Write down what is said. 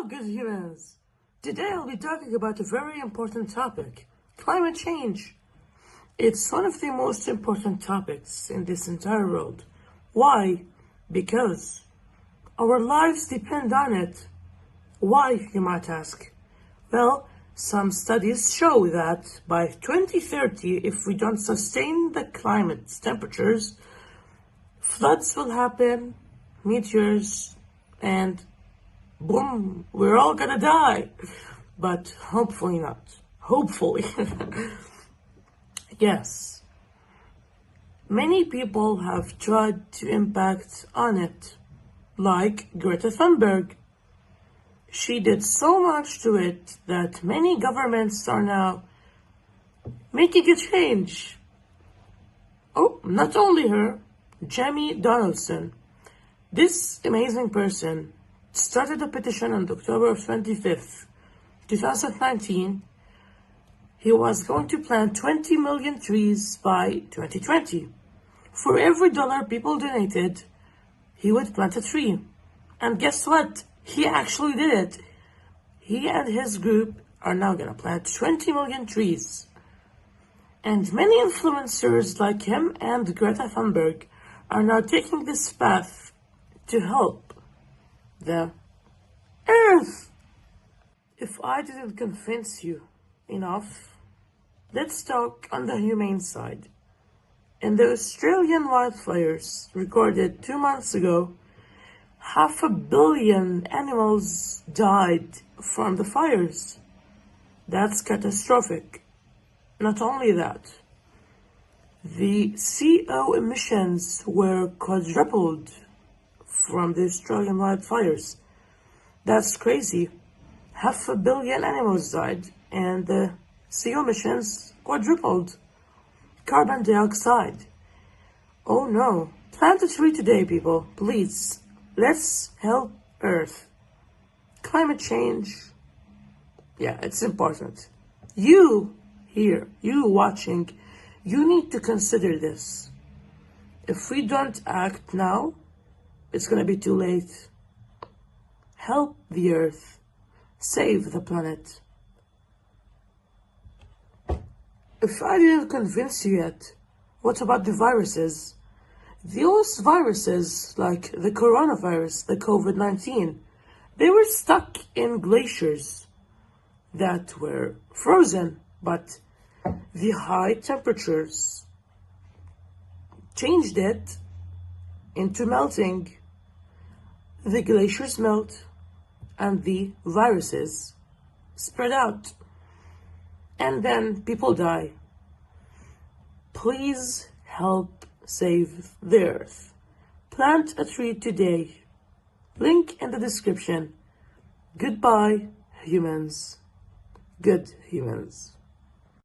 good humans! Today I'll be talking about a very important topic, climate change. It's one of the most important topics in this entire world. Why? Because our lives depend on it. Why, you might ask? Well, some studies show that by 2030, if we don't sustain the climate temperatures, floods will happen, meteors, and boom, we're all gonna die. But hopefully not. Hopefully. Yes. Many people have tried to impact on it, like Greta Thunberg. She did so much to it that many governments are now making a change. Oh, not only her, Jamie Donaldson. This amazing person started a petition on October 25th, 2019. He was going to plant 20 million trees by 2020. For every dollar people donated, he would plant a tree. And guess what? He actually did it. He and his group are now gonna plant 20 million trees. And many influencers like him and Greta Thunberg are now taking this path to help the Earth. If I didn't convince you enough, let's talk on the humane side. In the Australian wildfires recorded 2 months ago, 500 million animals died from the fires. That's catastrophic. Not only that, the CO emissions were quadrupled from the Australian wildfires. That's crazy. 500 million animals died and the CO emissions quadrupled. Carbon dioxide. Oh no. Plant a tree today, people. Please. Let's help Earth. Climate change. Yeah, it's important. You here, you watching, you need to consider this. If we don't act now, it's gonna be too late. Help the Earth. Save the planet. If I didn't convince you yet, what about the viruses? Those viruses, like the coronavirus, the COVID-19, they were stuck in glaciers that were frozen, but the high temperatures changed it into melting. The glaciers melt and the viruses spread out. And then people die. Please help save the Earth. Plant a tree today. Link in the description. Goodbye, humans. Good humans.